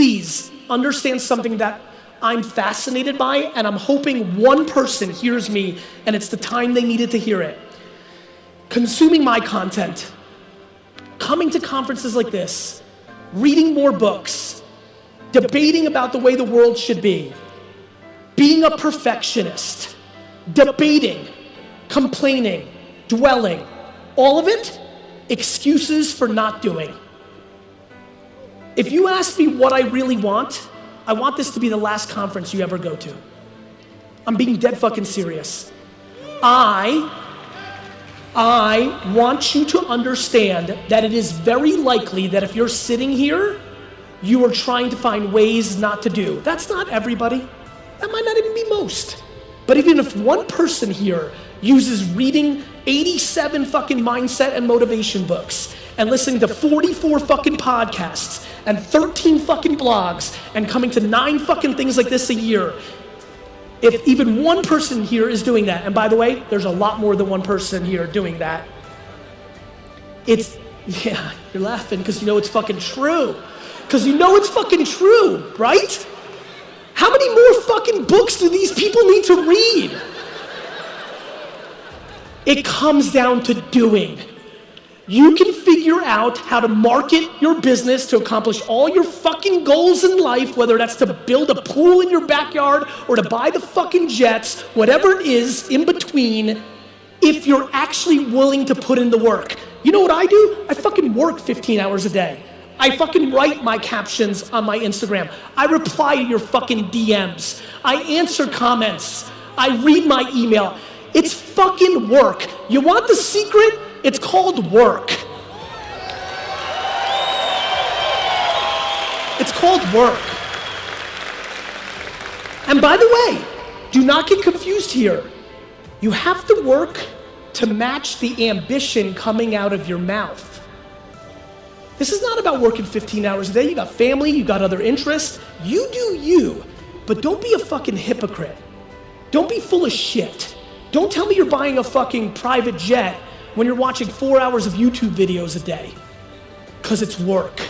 please understand something that I'm fascinated by, and I'm hoping one person hears me and it's the time they needed to hear it. Consuming my content, coming to conferences like this, reading more books, debating about the way the world should be, being a perfectionist, debating, complaining, dwelling, all of it, excuses for not doing. If you ask me what I really want, I want this to be the last conference you ever go to. I'm being dead fucking serious. I want you to understand that it is very likely that if you're sitting here, you are trying to find ways not to do. That's not everybody. That might not even be most. But even if one person here uses reading 87 fucking mindset and motivation books and listening to 44 fucking podcasts and 13 fucking blogs and coming to 9 fucking things like this a year, if even one person here is doing that, and by the way, there's a lot more than one person here doing that, yeah, you're laughing because you know it's fucking true. Because you know it's fucking true, right? How many more fucking books do these people need to read? It comes down to doing. You can figure out how to market your business to accomplish all your fucking goals in life, whether that's to build a pool in your backyard or to buy the fucking jets, whatever it is in between, if you're actually willing to put in the work. You know what I do? I fucking work 15 hours a day. I fucking write my captions on my Instagram. I reply to your fucking DMs. I answer comments. I read my email. It's fucking work. You want the secret? It's called work. It's called work. And by the way, do not get confused here. You have to work to match the ambition coming out of your mouth. This is not about working 15 hours a day. You got family, you got other interests. You do you, but don't be a fucking hypocrite. Don't be full of shit. Don't tell me you're buying a fucking private jet when you're watching 4 hours of YouTube videos a day, because it's work.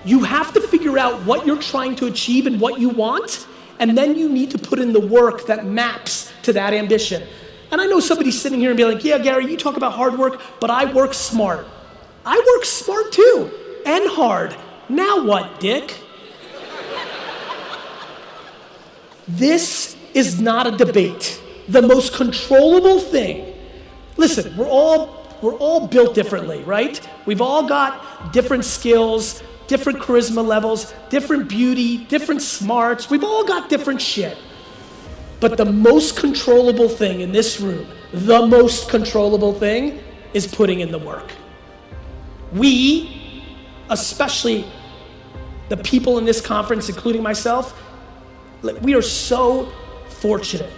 You have to figure out what you're trying to achieve and what you want, and then you need to put in the work that maps to that ambition. And I know somebody's sitting here and be like, yeah, Gary, you talk about hard work, but I work smart. I work smart too, and hard. Now what, dick? This is not a debate. The most controllable thing. Listen, we're all built differently, right? We've all got different skills, different charisma levels, different beauty, different smarts. We've all got different shit. But the most controllable thing in this room, the most controllable thing is putting in the work. We, especially the people in this conference, including myself, we are so fortunate.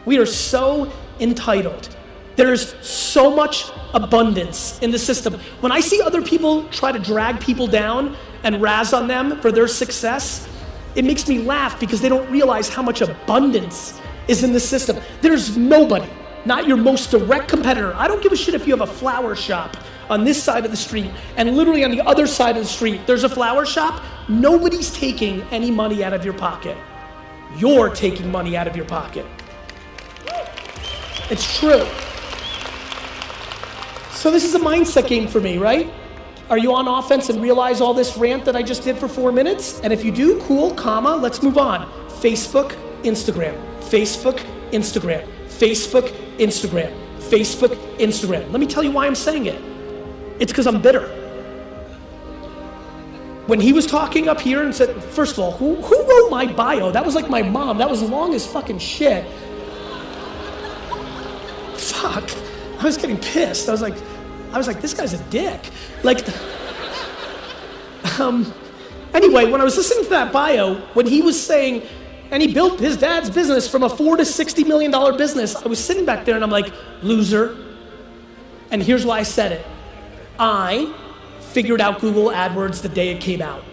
We are so entitled. There's so much abundance in the system. When I see other people try to drag people down and razz on them for their success, it makes me laugh because they don't realize how much abundance is in the system. There's nobody, not your most direct competitor. I don't give a shit if you have a flower shop on this side of the street and literally on the other side of the street, there's a flower shop. Nobody's taking any money out of your pocket. You're taking money out of your pocket. It's true. So this is a mindset game for me, right? Are you on offense and realize all this rant that I just did for 4 minutes? And if you do, cool, comma, let's move on. Facebook, Instagram, Facebook, Instagram, Facebook, Instagram, Facebook, Instagram. Let me tell you why I'm saying it. It's because I'm bitter. When he was talking up here and said, first of all, who wrote my bio? That was like my mom. That was long as fucking shit. Fuck, I was getting pissed. I was like, this guy's a dick. Like, anyway, when I was listening to that bio, when he was saying, and he built his dad's business from a $4 to $60 million business, I was sitting back there and I'm like, loser. And here's why I said it. I figured out Google AdWords the day it came out.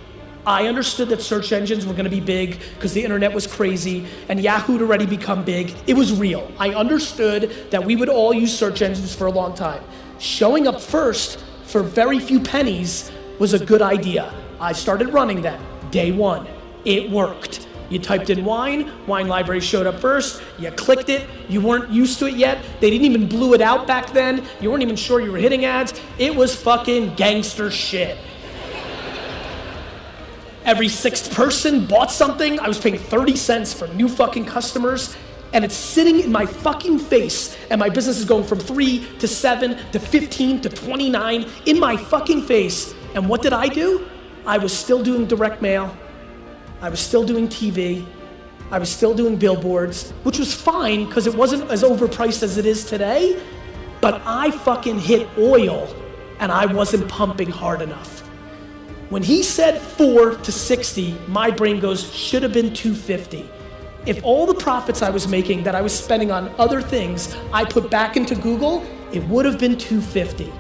I understood that search engines were gonna be big because the internet was crazy and Yahoo had already become big. It was real. I understood that we would all use search engines for a long time. Showing up first for very few pennies was a good idea. I started running them. Day one, it worked. You typed in wine library showed up first, you clicked it, you weren't used to it yet, they didn't even blew it out back then, you weren't even sure you were hitting ads, it was fucking gangster shit. Every sixth person bought something, I was paying 30 cents for new fucking customers, and it's sitting in my fucking face, and my business is going from 3 to 7 to 15 to 29 in my fucking face. And what did I do? I was still doing direct mail, I was still doing TV, I was still doing billboards, which was fine because it wasn't as overpriced as it is today, but I fucking hit oil and I wasn't pumping hard enough. When he said 4 to 60, my brain goes, should have been 250. If all the profits I was making that I was spending on other things I put back into Google, it would have been 250.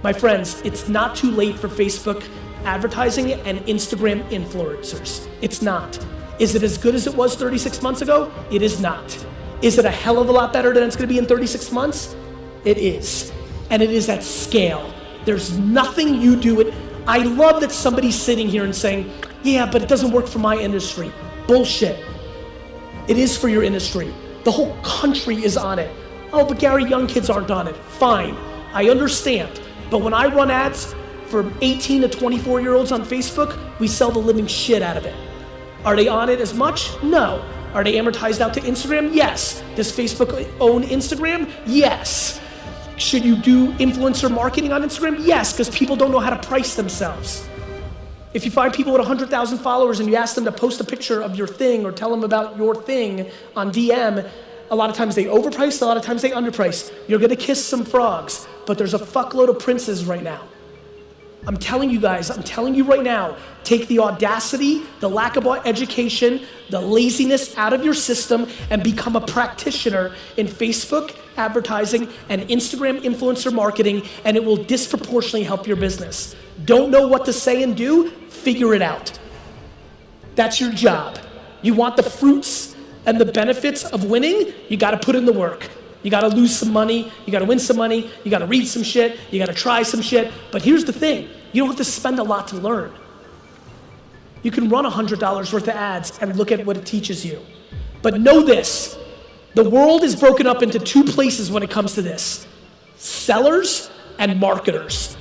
My friends, it's not too late for Facebook advertising and Instagram influencers. It's not. Is it as good as it was 36 months ago? It is not. Is it a hell of a lot better than it's gonna be in 36 months? It is. And it is at scale. There's nothing you do it. I love that somebody's sitting here and saying, yeah, but it doesn't work for my industry. Bullshit. It is for your industry. The whole country is on it. Oh, but Gary, young kids aren't on it. Fine, I understand. But when I run ads for 18 to 24-year-olds on Facebook, we sell the living shit out of it. Are they on it as much? No. Are they amortized out to Instagram? Yes. Does Facebook own Instagram? Yes. Should you do influencer marketing on Instagram? Yes, because people don't know how to price themselves. If you find people with 100,000 followers and you ask them to post a picture of your thing or tell them about your thing on DM, a lot of times they overprice, a lot of times they underprice. You're gonna kiss some frogs, but there's a fuckload of princes right now. I'm telling you guys, I'm telling you right now, take the audacity, the lack of education, the laziness out of your system and become a practitioner in Facebook advertising and Instagram influencer marketing, and it will disproportionately help your business. Don't know what to say and do? Figure it out. That's your job. You want the fruits and the benefits of winning? You gotta put in the work. You gotta lose some money, you gotta win some money, you gotta read some shit, you gotta try some shit. But here's the thing, you don't have to spend a lot to learn. You can run $100 worth of ads and look at what it teaches you. But know this, the world is broken up into two places when it comes to this. Sellers and marketers.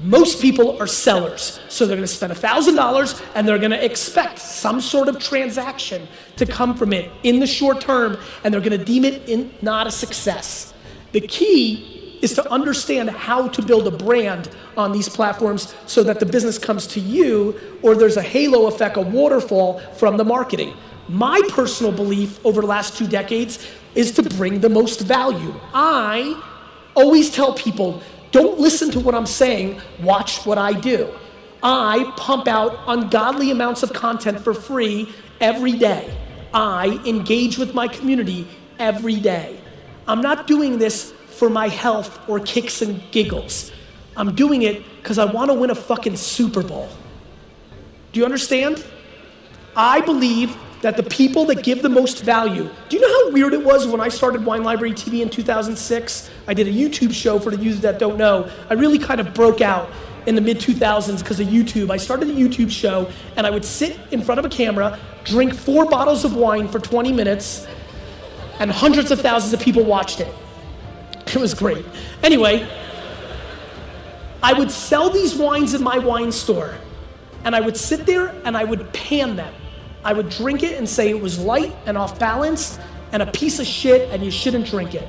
Most people are sellers, so they're gonna spend $1,000 and they're gonna expect some sort of transaction to come from it in the short term, and they're gonna deem it not a success. The key is to understand how to build a brand on these platforms so that the business comes to you, or there's a halo effect, a waterfall from the marketing. My personal belief over the last 2 decades is to bring the most value. I always tell people, don't listen to what I'm saying, watch what I do. I pump out ungodly amounts of content for free every day. I engage with my community every day. I'm not doing this for my health or kicks and giggles. I'm doing it because I want to win a fucking Super Bowl. Do you understand? I believe that the people that give the most value, do you know how weird it was when I started Wine Library TV in 2006? I did a YouTube show for the users that don't know. I really kind of broke out in the mid-2000s because of YouTube. I started a YouTube show and I would sit in front of a camera, drink 4 bottles of wine for 20 minutes, and hundreds of thousands of people watched it. It was great. Anyway, I would sell these wines in my wine store, and I would sit there and I would pan them. I would drink it and say it was light and off balance and a piece of shit and you shouldn't drink it.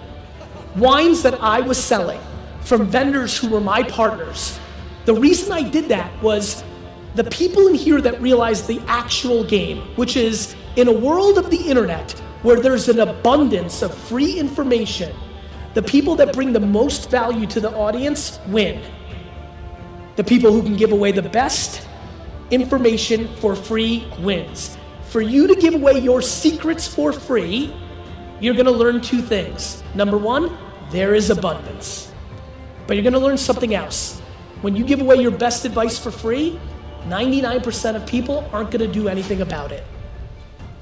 Wines that I was selling from vendors who were my partners. The reason I did that was the people in here that realized the actual game, which is in a world of the internet where there's an abundance of free information, the people that bring the most value to the audience win. The people who can give away the best information for free wins. For you to give away your secrets for free, you're gonna learn 2 things. Number 1, there is abundance. But you're gonna learn something else. When you give away your best advice for free, 99% of people aren't gonna do anything about it.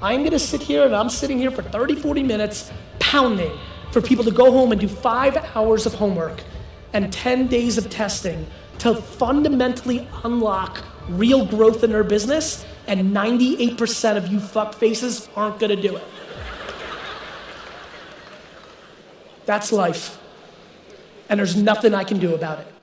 I'm gonna sit here and I'm sitting here for 30, 40 minutes pounding for people to go home and do 5 hours of homework and 10 days of testing to fundamentally unlock real growth in their business and 98% of you fuckfaces aren't gonna do it. That's life. And there's nothing I can do about it.